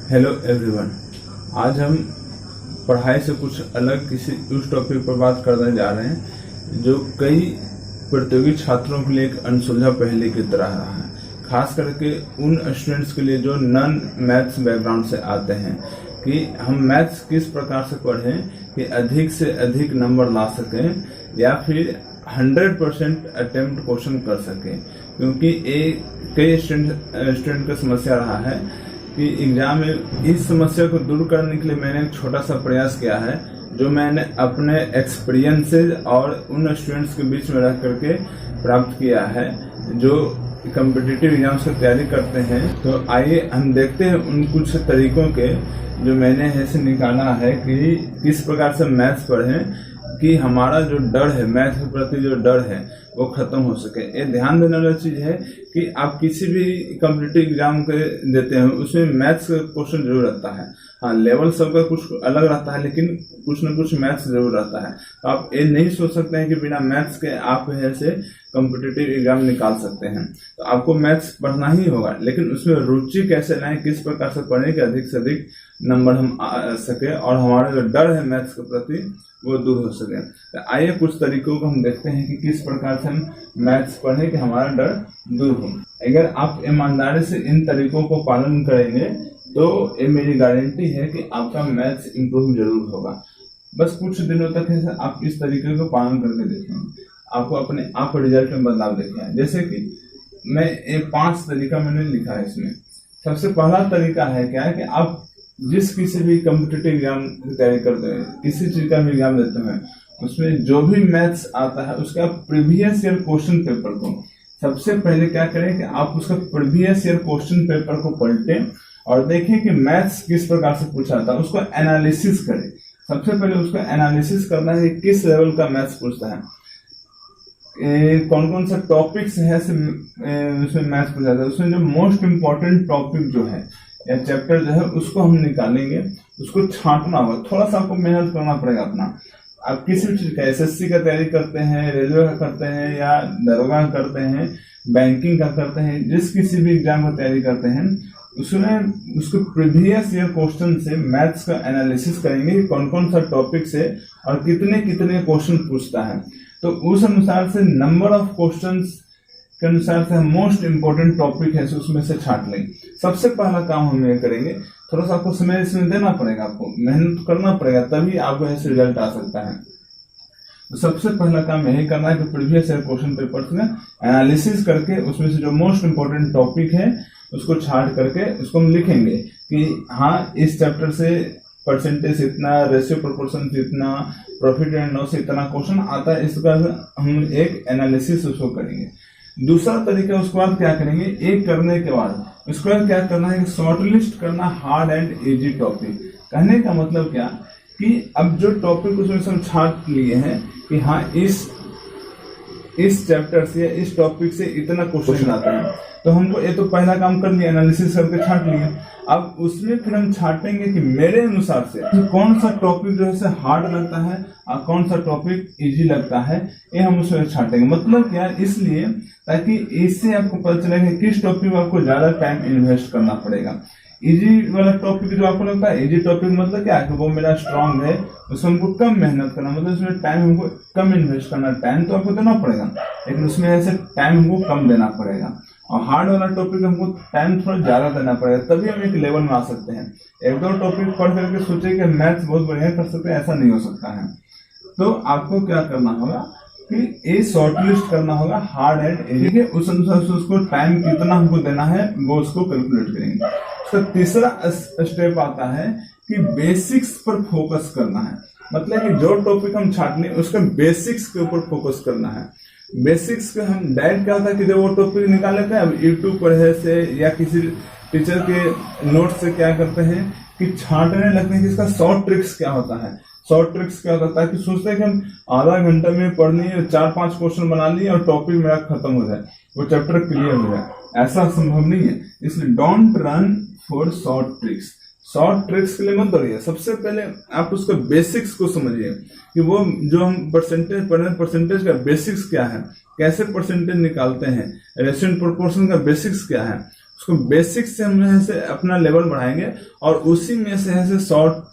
Hello everyone, आज हम पढ़ाई से कुछ अलग उस टॉपिक पर बात करने जा रहे हैं जो कई प्रतियोगी छात्रों के लिए एक अनसुलझा पहेली की तरह रहा है। खास करके उन स्टूडेंट्स के लिए जो नॉन मैथ्स बैकग्राउंड से आते हैं कि हम मैथ्स किस प्रकार से पढ़ें कि अधिक से अधिक नंबर ला सकें या फिर 100% अटेम्प्ट क्वेश्चन कर सकें। क्योंकि कई स्टूडेंट का समस्या रहा है कि एग्जाम में इस समस्या को दूर करने के लिए मैंने एक छोटा सा प्रयास किया है जो मैंने अपने एक्सपीरियंसेस और उन स्टूडेंट्स के बीच में रह करके प्राप्त किया है जो कॉम्पिटिटिव एग्जाम्स की तैयारी करते हैं। तो आइए हम देखते हैं उन कुछ तरीकों के जो मैंने ऐसे निकाला है कि किस प्रकार से मैथ्स पढ़ें कि हमारा जो डर है, मैथ के प्रति जो डर है वो खत्म हो सके। ये ध्यान देने वाली चीज है कि आप किसी भी कॉम्पिटिटिव एग्जाम के देते हैं उसमें मैथ्स का क्वेश्चन जरूर रहता है। हाँ, लेवल सबका कुछ अलग रहता है लेकिन कुछ न कुछ मैथ्स जरूर रहता है। तो आप ये नहीं सोच सकते हैं कि बिना मैथ्स के आप ऐसे कॉम्पिटिटिव एग्जाम निकाल सकते हैं। तो आपको मैथ्स पढ़ना ही होगा, लेकिन उसमें रुचि कैसे लाएं, किस प्रकार से पढ़ें कि अधिक से अधिक नंबर हम आ सके और हमारा जो डर है मैथ्स के प्रति वो दूर हो सके। तो आइए कुछ तरीकों को हम देखते हैं कि किस प्रकार से हम मैथ्स पढ़ें कि हमारा डर दूर हो। अगर आप ईमानदारी से इन तरीकों को पालन करेंगे तो ये मेरी गारंटी है कि आपका मैथ्स इंप्रूव जरूर होगा। बस कुछ दिनों तक है आप इस तरीके को पालन करके देखेंगे, आपको अपने आप रिजल्ट में बदलाव देखें। जैसे कि मैं ये 5 तरीका मैंने लिखा है इसमें। सबसे पहला तरीका है क्या है कि आप जिस किसी भी कॉम्पिटिटिव एग्जाम की तैयारी करते हैं, किसी चीज का भी एग्जाम देते हैं, उसमें जो भी मैथ्स आता है उसका प्रीवियस ईयर क्वेश्चन पेपर को सबसे पहले क्या करें कि आप उसका प्रीवियस ईयर क्वेश्चन पेपर को पलटें और देखें कि मैथ्स किस प्रकार से पूछा था, उसको एनालिसिस करें। सबसे पहले उसका एनालिसिस करना है कि किस लेवल का मैथ्स पूछता है, कौन कौन सा टॉपिक्स है उसमें मैथ्स पूछा था। उसमें जो मोस्ट इम्पोर्टेंट टॉपिक जो है या चैप्टर जो है उसको हम निकालेंगे, उसको छांटना होगा। थोड़ा सा आपको मेहनत करना पड़ेगा अपना। आप किसी भी चीज का एसएससी का तैयारी करते हैं, रेलवे का करते हैं या दरोगा का करते हैं, बैंकिंग का करते हैं, जिस किसी भी एग्जाम का तैयारी करते हैं उसमें उसको प्रीवियस ईयर क्वेश्चन से मैथ्स का एनालिसिस करेंगे कि कौन कौन सा टॉपिक से और कितने कितने क्वेश्चन पूछता है। तो उस अनुसार से नंबर ऑफ क्वेश्चंस के अनुसार से मोस्ट इम्पोर्टेंट टॉपिक है उसमें से छांट लेंगे। सबसे पहला काम हम ये करेंगे, थोड़ा सा आपको समय इसमें देना पड़ेगा, आपको मेहनत करना पड़ेगा, तभी आपको ऐसे रिजल्ट आ सकता है। तो सबसे पहला काम यही करना है कि प्रीवियस ईयर क्वेश्चन पेपर्स में एनालिसिस करके उसमें से जो मोस्ट इम्पोर्टेंट टॉपिक है उसको छांट करके उसको हम लिखेंगे कि हाँ इस चैप्टर से परसेंटेज इतना, रेशियो प्रोपोर्शन इतना, प्रॉफिट एंड लॉस से इतना क्वेश्चन आता है। इसका हम एक एनालिसिस उसको करेंगे। दूसरा तरीका उसके बाद क्या करेंगे, एक करने के बाद उसके बाद क्या करना है कि शॉर्ट लिस्ट करना हार्ड एंड इजी टॉपिक। कहने का मतलब क्या कि अब जो टॉपिक उसमें से हम छांट लिए हैं कि हाँ इस चैप्टर से इस टॉपिक से इतना क्वेश्चन आता है, तो हमको ये तो पहला काम कर लिया, एनालिसिस करके छांट लिया। अब उसमें फिर हम छांटेंगे कि मेरे अनुसार से तो कौन सा टॉपिक जो है हार्ड लगता है और कौन सा टॉपिक इजी लगता है, ये हम उसमें छांटेंगे। मतलब क्या, इसलिए ताकि इससे आपको पता चलेगा किस टॉपिक में आपको ज्यादा टाइम इन्वेस्ट करना पड़ेगा। इजी वाला टॉपिक जो आपको लगता है, इजी टॉपिक मतलब क्या है कि वो मेरा स्ट्रांग है, उसमें हमको कम मेहनत करना, मतलब उसमें टाइम हमको कम इन्वेस्ट करना। टाइम तो आपको देना पड़ेगा लेकिन उसमें ऐसे टाइम हमको कम देना पड़ेगा। और हार्ड वाला टॉपिक हमको टाइम थोड़ा ज्यादा देना पड़ेगा, तभी हम एक लेवल में आ सकते हैं। एक दो टॉपिक पढ़ करके सोचे कि मैथ्स बहुत बढ़िया कर सकते हैं, ऐसा नहीं हो सकता है। तो आपको क्या करना होगा कि ये शॉर्ट लिस्ट करना होगा हार्ड एंड इजी के, उस अनुसार से उसको टाइम कितना हमको देना है वो उसको कैलकुलेट करेंगे। उसका तीसरा स्टेप आता है कि बेसिक्स पर फोकस करना है। मतलब कि जो टॉपिक हम छाट लें उसका बेसिक्स के ऊपर फोकस करना है। बेसिक्स के हम डायरेक्ट क्या होता है कि जब वो टॉपिक निकाल लेते हैं, अब यूट्यूब पढ़े से या किसी टीचर के नोट से क्या करते हैं कि छांटने लगते हैं कि इसका शॉर्ट ट्रिक्स क्या होता है। शॉर्ट ट्रिक्स क्या होता है कि सोचते हैं कि हम आधा घंटा में पढ़ लिए, 4-5 क्वेश्चन बना लिए और टॉपिक मेरा खत्म हो जाए, वो चैप्टर क्लियर हो जाए। ऐसा संभव नहीं है, इसलिए don't run for short tricks. Short tricks के लिए मत दौड़िए, सबसे पहले आप उसका बेसिक्स को समझिए कि वो जो हम परसेंटेज पढ़ रहे हैं, परसेंटेज का बेसिक्स क्या है, कैसे परसेंटेज निकालते हैं, रेशियो प्रोपोर्शन का बेसिक्स क्या है। उसको बेसिक से हम ऐसे अपना लेवल बढ़ाएंगे और उसी में से ऐसे शॉर्ट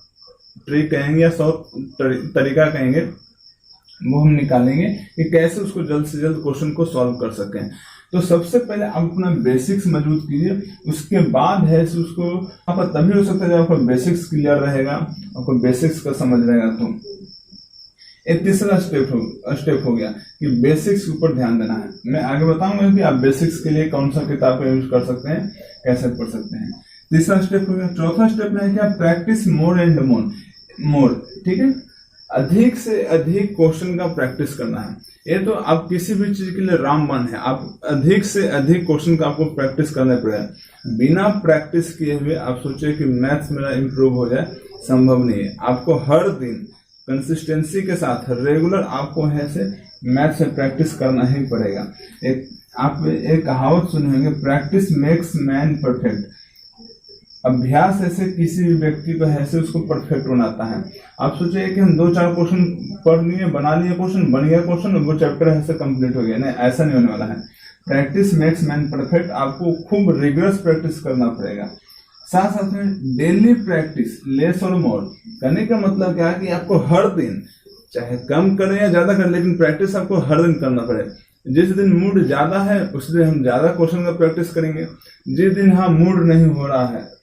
ट्रिक कहेंगे या शॉर्ट तरीका कहेंगे, वो हम निकालेंगे कि कैसे उसको जल्द से जल्द क्वेश्चन को सॉल्व कर सकें। तो सबसे पहले आप अपना बेसिक्स मजबूत कीजिए, उसके बाद है उसको आपका तभी हो सकता है जब आपका बेसिक्स क्लियर रहेगा, आपको बेसिक्स का समझ रहेगा। तो एक तीसरा स्टेप हो गया कि बेसिक्स के ऊपर ध्यान देना है। मैं आगे बताऊंगा कि आप बेसिक्स के लिए कौन सा किताब का यूज कर सकते हैं, कैसे पढ़ सकते हैं। तीसरा स्टेप हो गया। चौथा स्टेप है कि प्रैक्टिस मोर एंड मोर, ठीक है, अधिक से अधिक क्वेश्चन का प्रैक्टिस करना है। ये तो आप किसी भी चीज के लिए रामबाण है, आप अधिक से अधिक क्वेश्चन का आपको प्रैक्टिस करना पड़ेगा। बिना प्रैक्टिस किए हुए आप सोचे कि मैथ्स मेरा इंप्रूव हो जाए, संभव नहीं है। आपको हर दिन कंसिस्टेंसी के साथ रेगुलर आपको ऐसे मैथ्स में प्रैक्टिस करना ही पड़ेगा। आप एक कहावत सुने होंगे, प्रैक्टिस मेक्स मैन परफेक्ट। अभ्यास ऐसे किसी भी व्यक्ति को ऐसे उसको परफेक्ट बनाता है। आप सोचिए कि हम 2-4 क्वेश्चन पढ़ लिए, बना लिए क्वेश्चन, बन गया क्वेश्चन, वो चैप्टर ऐसे कंप्लीट हो गया, नहीं, ऐसा नहीं होने वाला है। प्रैक्टिस मेक्स मैन परफेक्ट, आपको खूब रिगरस प्रैक्टिस करना पड़ेगा। साथ साथ में डेली प्रैक्टिस लेस और मोर करने का मतलब क्या है कि आपको हर दिन, चाहे कम करें या ज्यादा करें, लेकिन प्रैक्टिस आपको हर दिन करना पड़ेगा। जिस दिन मूड ज्यादा है उस दिन हम ज्यादा क्वेश्चन का प्रैक्टिस करेंगे, जिस दिन हाँ मूड नहीं हो रहा है,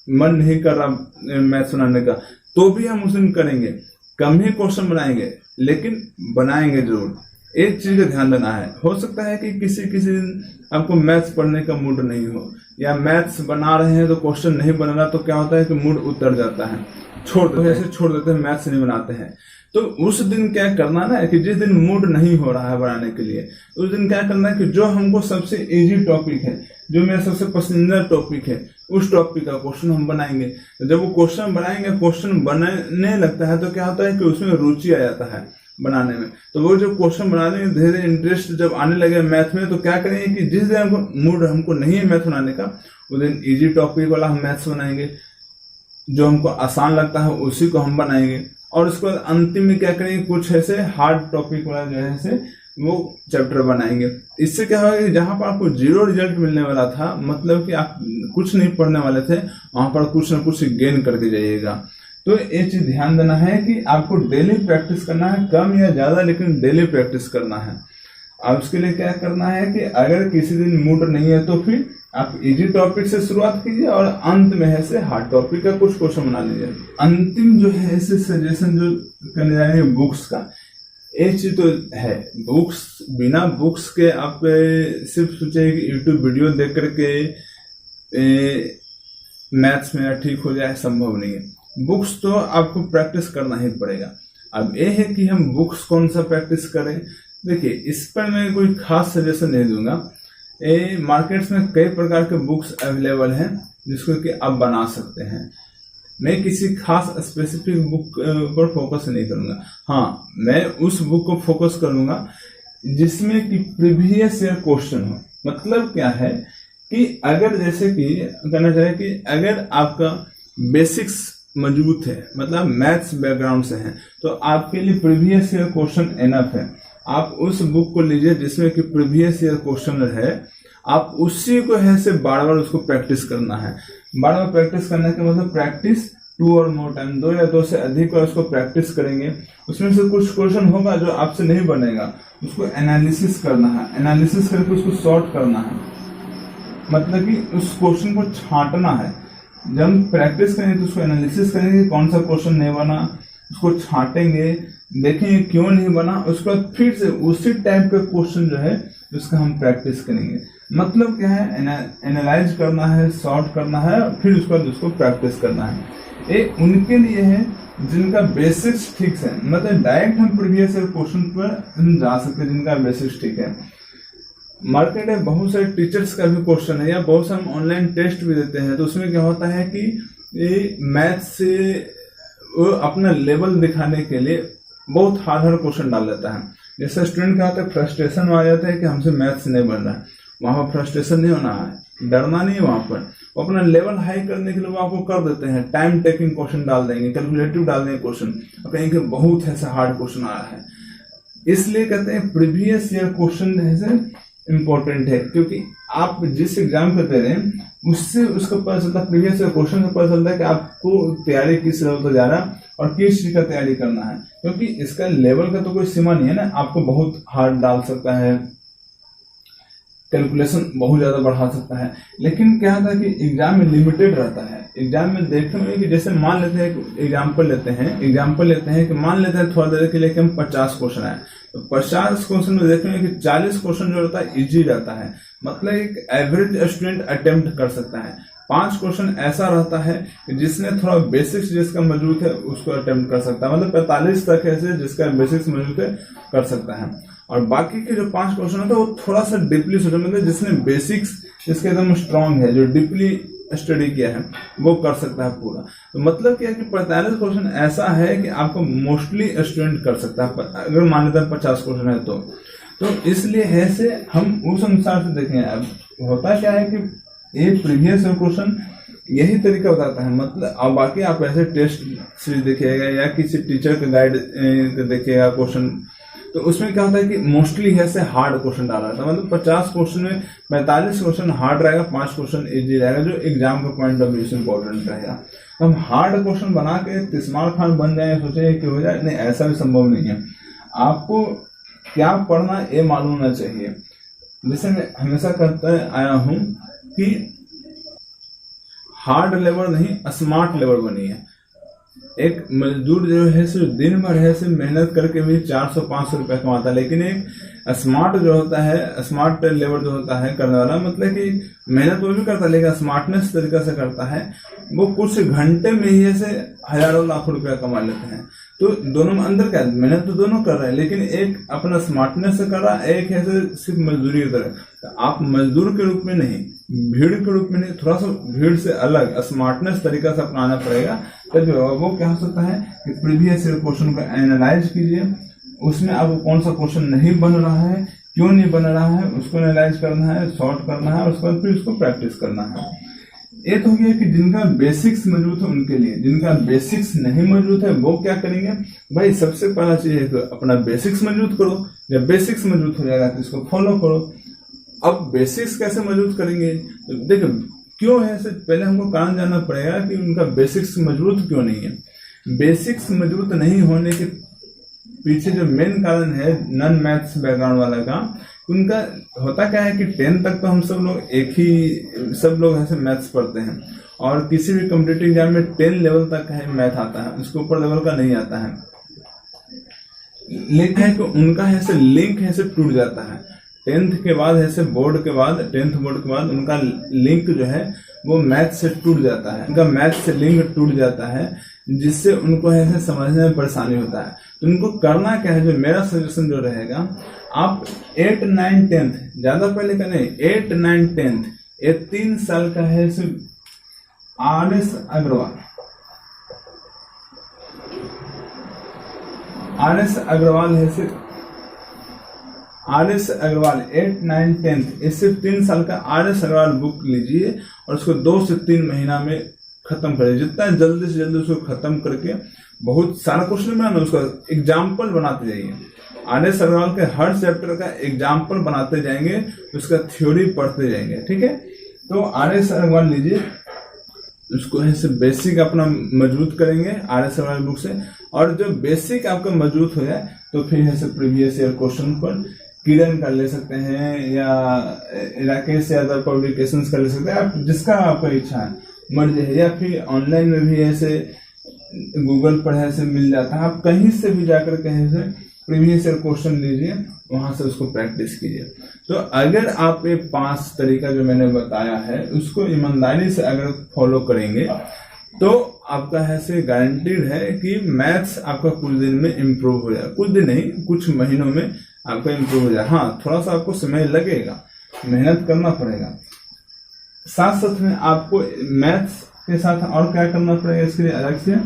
मन नहीं कर रहा मैथ्स बनाने का, तो भी हम उस दिन करेंगे, कम ही क्वेश्चन बनाएंगे, लेकिन बनाएंगे जरूर। एक चीज का ध्यान देना है, हो सकता है कि किसी दिन आपको मैथ्स पढ़ने का मूड नहीं हो, या मैथ्स बना रहे हैं तो क्वेश्चन नहीं बन रहा, तो क्या होता है कि मूड उतर जाता है, छोड़ देते हैं, मैथ्स नहीं बनाते हैं। तो उस दिन क्या करना ना कि जिस दिन मूड नहीं हो रहा है बनाने के लिए, उस दिन क्या करना है कि जो हमको सबसे इजी टॉपिक है, जो मेरा सबसे पसंदीदा टॉपिक है, उस टॉपिक का क्वेश्चन हम बनाएंगे। तो जब वो क्वेश्चन बनाएंगे, क्वेश्चन बनने लगता है तो क्या होता है कि उसमें रुचि आ जाता है बनाने में। तो वो जो क्वेश्चन बनाने में धीरे धीरे इंटरेस्ट जब आने लगे मैथ में, तो क्या करेंगे कि जिस दिन मूड हमको नहीं है मैथ बनाने का, उस दिन इजी टॉपिक वाला हम मैथ्स बनाएंगे, जो हमको आसान लगता है उसी को हम बनाएंगे। और उसके बाद अंतिम में क्या करेंगे, कुछ ऐसे हार्ड टॉपिक वाला जो है ऐसे वो चैप्टर बनाएंगे। इससे क्या होगा कि जहां पर आपको 0 रिजल्ट मिलने वाला था, मतलब कि आप कुछ नहीं पढ़ने वाले थे, वहां पर कुछ ना कुछ गेन करके जाइएगा। तो ये चीज ध्यान देना है कि आपको डेली प्रैक्टिस करना है, कम या ज्यादा, लेकिन डेली प्रैक्टिस करना है। अब उसके लिए क्या करना है कि अगर किसी दिन मूड नहीं है तो फिर आप इजी टॉपिक से शुरुआत कीजिए और अंत में है से हार्ड टॉपिक का कुछ क्वेश्चन बना लीजिए। अंतिम जो है ऐसे सजेशन जो करने जा रहे हैं बुक्स का, एक चीज तो है, बुक्स, बिना बुक्स के आप सिर्फ सोचे कि यूट्यूब वीडियो देख करके मैथ्स मेरा ठीक हो जाए, संभव नहीं है। बुक्स तो आपको प्रैक्टिस करना ही पड़ेगा। अब ये है कि हम बुक्स कौन सा प्रैक्टिस करें। देखिए, इस पर मैं कोई खास सजेशन नहीं दूंगा। मार्केट्स में कई प्रकार के बुक्स अवेलेबल हैं जिसको कि आप बना सकते हैं। मैं किसी खास स्पेसिफिक बुक पर फोकस नहीं करूंगा। हाँ, मैं उस बुक को फोकस करूंगा जिसमें कि प्रीवियस ईयर क्वेश्चन हो। मतलब क्या है कि अगर जैसे कि कहना चाहिए कि अगर आपका बेसिक्स मजबूत है, मतलब मैथ्स बैकग्राउंड से है, तो आपके लिए प्रीवियस ईयर क्वेश्चन एनफ है। आप उस बुक को लीजिए जिसमें कि प्रीवियस ईयर क्वेश्चन है, आप उसी को है से बार बार उसको प्रैक्टिस करना है। बार बार प्रैक्टिस करने का मतलब प्रैक्टिस 2 और मोर टाइम, 2 या 2 से अधिक बार उसको प्रैक्टिस करेंगे। उसमें से कुछ क्वेश्चन होगा जो आपसे नहीं बनेगा, उसको एनालिसिस करना है, एनालिसिस करके उसको सॉर्ट करना है, मतलब कि उस क्वेश्चन को छांटना है। जब हम प्रैक्टिस करेंगे तो उसको एनालिसिस करेंगे, कौन सा क्वेश्चन नहीं बना, उसको छांटेंगे, देखेंगे क्यों नहीं बना, उसके बाद फिर से उसी टाइप का क्वेश्चन जो है उसका हम प्रैक्टिस करेंगे। मतलब क्या है, एनालाइज करना है, सॉर्ट करना है, फिर उसके बाद उसको प्रैक्टिस करना है। ये उनके लिए है जिनका बेसिक्स ठीक है, मतलब डायरेक्ट हम प्रीवियस ईयर क्वेश्चन पर हम जा सकते हैं जिनका बेसिक्स ठीक है। मार्केट में बहुत सारे टीचर्स का भी क्वेश्चन है, या बहुत सारे हम ऑनलाइन टेस्ट भी देते हैं, तो उसमें क्या होता है कि मैथ से वो अपना लेवल दिखाने के लिए बहुत हार्ड क्वेश्चन डाल देता है। जैसे स्टूडेंट क्या होता है, फ्रस्ट्रेशन आ जाता है कि हमसे मैथ्स नहीं बन रहा है। वहां पर फ्रस्ट्रेशन नहीं होना है, डरना नहीं है। वहां पर वो अपना लेवल हाई करने के लिए वो आपको कर देते हैं, टाइम टेकिंग क्वेश्चन डाल देंगे, कैलकुलेटिव डाल देंगे क्वेश्चन, और कहेंगे बहुत ऐसा हार्ड क्वेश्चन आ रहा है। इसलिए कहते हैं प्रीवियस ईयर क्वेश्चन जैसे इम्पोर्टेंट है, क्योंकि आप जिस एग्जाम को दे रहे हैं उससे उसका पता चलता है, प्रीवियस क्वेश्चन का पता चलता है कि आपको तैयारी किस लेवल पर जा रहा है और किस चीज का तैयारी करना है। क्योंकि इसका लेवल का तो कोई सीमा नहीं है ना, आपको बहुत हार्ड डाल सकता है, कैलकुलेशन बहुत ज्यादा बढ़ा सकता है। लेकिन क्या था कि एग्जाम में लिमिटेड रहता है। एग्जाम में देखते हैं कि जैसे मान लेते हैं, एग्जाम्पल लेते हैं कि मान लेते हैं थोड़ा देर के लिए कि हम 50 क्वेश्चन आए, तो 50 क्वेश्चन में देखेंगे कि 40 क्वेश्चन जो रहता है इजी रहता है, मतलब एक एवरेज स्टूडेंट अटेम्प्ट कर सकता है। 5 क्वेश्चन ऐसा रहता है कि जिसने थोड़ा बेसिक्स जिसका मौजूद है उसको अटेम्प्ट कर सकता है, मतलब 45 तक ऐसे जिसका बेसिक्स मौजूद है कर सकता है। और बाकी के जो 5 क्वेश्चन होते हैं वो थोड़ा सा डीपली सोचा, मतलब जिसने बेसिक्स जिसके एकदम स्ट्रांग है, जो डीपली स्टडी किया है वो कर सकता है पूरा। तो मतलब क्या है कि 45 क्वेश्चन ऐसा है कि आपको मोस्टली स्टूडेंट कर सकता है, अगर मान लेते हैं 50 क्वेश्चन है तो इसलिए है से हम उस अनुसार से देखें। अब होता क्या है कि एक प्रीवियस क्वेश्चन यही तरीका बताता है, मतलब अब बाकी आप ऐसे टेस्ट सीरीज देखिएगा या किसी टीचर का गाइड देखिएगा क्वेश्चन, तो उसमें क्या होता है कि मोस्टली ऐसे हार्ड क्वेश्चन डाला था, मतलब 50 क्वेश्चन में 45 क्वेश्चन हार्ड रहेगा, 5 क्वेश्चन इजी रहेगा, जो एग्जाम का पॉइंट ऑफ व्यू से इंपॉर्टेंट रहेगा। हम हार्ड क्वेश्चन बना के तिस्मार खान बन जाए, सोचे कि हो जाए, नहीं, ऐसा भी संभव नहीं है। आपको क्या पढ़ना ये मालूम होना चाहिए। जैसे मैं हमेशा कहता आया हूं कि हार्ड लेबर नहीं स्मार्ट लेबर बनी है। एक मजदूर जो है सिर्फ दिन भर है सिर्फ मेहनत करके भी 400-500 रुपया कमाता है, लेकिन एक स्मार्ट जो होता है, स्मार्ट लेबर जो होता है करने वाला, मतलब कि मेहनत वो भी करता है लेकिन स्मार्टनेस तरीका से करता है, वो कुछ घंटे में ही ऐसे हजारों लाखों रुपया कमा लेते हैं। तो दोनों में अंदर क्या है, मेहनत तो दोनों कर रहे हैं, लेकिन एक अपना स्मार्टनेस से कर रहा है, एक है सिर्फ मजदूरी की तरह। तो आप मजदूर के रूप में नहीं, भीड़ के रूप में नहीं, थोड़ा सा भीड़ से अलग स्मार्टनेस तरीका से अपनाना पड़ेगा। तब वो क्या हो सकता है कि प्रीवियस क्वेश्चन को एनालाइज कीजिए, उसमें आपको कौन सा क्वेश्चन नहीं बन रहा है, क्यों नहीं बन रहा है, उसको एनालाइज करना है, सॉर्ट करना है, उसके बाद फिर उसको प्रैक्टिस करना है। एक हो गया कि जिनका बेसिक्स मौजूद है उनके लिए। जिनका बेसिक्स नहीं मौजूद है वो क्या करेंगे, भाई सबसे पहला चीज है तो अपना बेसिक्स मौजूद करो। जब बेसिक्स मौजूद हो जाएगा तो इसको फॉलो करो। अब बेसिक्स कैसे मौजूद करेंगे, तो देखो क्यों है, पहले हमको कारण जानना पड़ेगा कि उनका बेसिक्स मौजूद क्यों नहीं है। बेसिक्स मौजूद नहीं होने के पीछे जो मेन कारण है नॉन मैथ्स बैकग्राउंड वाला का, उनका होता क्या है कि 10 तक तो हम सब लोग ऐसे मैथ्स पढ़ते हैं, और किसी भी कॉम्पिटिटिव एग्जाम में 10 लेवल तक है मैथ आता है, उसके ऊपर लेवल का नहीं आता है। लेकिन है कि उनका ऐसे लिंक ऐसे टूट जाता है 10th के बाद, ऐसे बोर्ड के बाद, 10th बोर्ड के बाद उनका लिंक जो है वो मैथ से टूट जाता है, उनका मैथ से लिंक टूट जाता है, जिससे उनको ऐसे समझने में परेशानी होता है। तो उनको करना क्या है, जो मेरा सजेशन जो रहेगा, आप 8, 9, 10th ज्यादा पहले का नहीं, 8, 9, 10th ये 3 साल का है सिर्फ RS अग्रवाल 8, 9, 10th ये सिर्फ 3 साल का RS अग्रवाल बुक लीजिए और उसको 2 से 3 महीना में खत्म करिए। जितना जल्दी से जल्दी उसको खत्म करके बहुत सारा क्वेश्चन बनाना, उसका एग्जाम्पल बनाते जाइए। RS अग्रवाल के हर चैप्टर का एग्जाम्पल बनाते जाएंगे, उसका थ्योरी पढ़ते जाएंगे, ठीक है। तो RS अग्रवाल लीजिए, उसको ऐसे बेसिक अपना मजबूत करेंगे RS अग्रवाल बुक से, और जब बेसिक आपका मजबूत हो जाए तो फिर ऐसे प्रीवियस ईयर क्वेश्चन पर किरण कर ले सकते हैं या राकेश यादव पब्लिकेशंस कर ले सकते हैं, आप जिसका आपका इच्छा है, मर्जी है। या फिर ऑनलाइन में भी ऐसे गूगल पर ऐसे मिल जाता है, आप कहीं से भी जाकर कहीं से प्रीवियस ईयर क्वेश्चन लीजिए, वहां से उसको प्रैक्टिस कीजिए। तो अगर आप ये 5 तरीका जो मैंने बताया है उसको ईमानदारी से अगर फॉलो करेंगे तो आपका ऐसे गारंटीड है कि मैथ्स आपका कुछ दिन में इम्प्रूव हो जाए, कुछ दिन नहीं कुछ महीनों में आपका इम्प्रूव हो जाए। हाँ, थोड़ा सा आपको समय लगेगा, मेहनत करना पड़ेगा। साथ साथ में आपको मैथ्स के साथ और क्या करना पड़ेगा इसके लिए अलग से,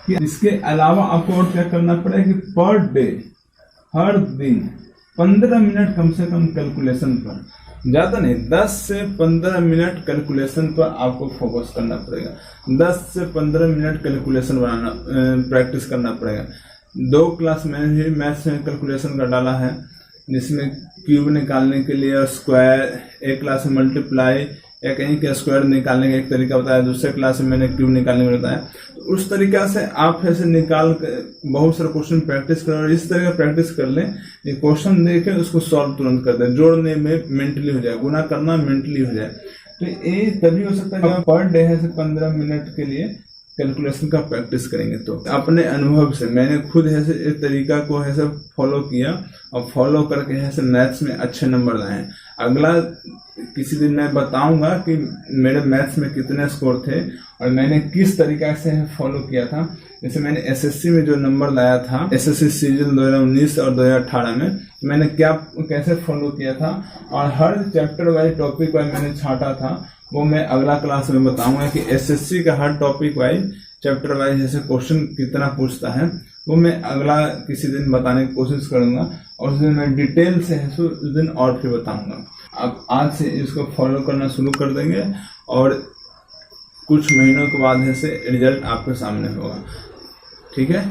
कि इसके अलावा आपको और क्या करना पड़ेगा कि पर डे, हर दिन 15 मिनट कम से कम कैलकुलेशन पर, ज्यादा नहीं 10 से 15 मिनट कैलकुलेशन पर आपको फोकस करना पड़ेगा। 10 से 15 मिनट कैलकुलेशन बनाना प्रैक्टिस करना पड़ेगा। 2 क्लास मैंने भी मैथ्स में कैलकुलेशन का डाला है, जिसमें क्यूब निकालने के लिए स्क्वायर, एक क्लास में मल्टीप्लाई या कहीं के स्क्वायर निकालने का एक तरीका बताया, दूसरे क्लास में मैंने क्यूब निकालने का बताया। तो उस तरीका से आप ऐसे निकाल कर बहुत सारे क्वेश्चन प्रैक्टिस करें और इस तरह का प्रैक्टिस कर लें कि क्वेश्चन देखें उसको सॉल्व तुरंत कर दें, जोड़ने में मेंटली हो जाए, गुना करना मेंटली हो जाए। तो ये तभी हो सकता है जब पर डे है 15 मिनट के लिए कैलकुलेशन का प्रैक्टिस करेंगे। तो अपने अनुभव से मैंने खुद ऐसे इस तरीका को ऐसे फॉलो किया और फॉलो करके ऐसे मैथ्स में अच्छे नंबर लाए। अगला किसी दिन मैं बताऊंगा कि मेरे मैथ्स में कितने स्कोर थे और मैंने किस तरीका से फॉलो किया था। जैसे मैंने एसएससी में जो नंबर लाया था, एसएससी सीजन 2019 और 2018 में, मैंने कैसे फॉलो किया था और हर चैप्टर वाइज टॉपिक वाइज मैंने छांटा था, वो मैं अगला क्लास में बताऊंगा कि एसएससी का हर टॉपिक वाइज चैप्टर वाइज जैसे क्वेश्चन कितना पूछता है, वो मैं अगला किसी दिन बताने की कोशिश करूंगा और उस दिन मैं डिटेल से है उस दिन और फिर बताऊंगा। आप आज से इसको फॉलो करना शुरू कर देंगे और कुछ महीनों के बाद ऐसे रिजल्ट आपके सामने होगा। ठीक है।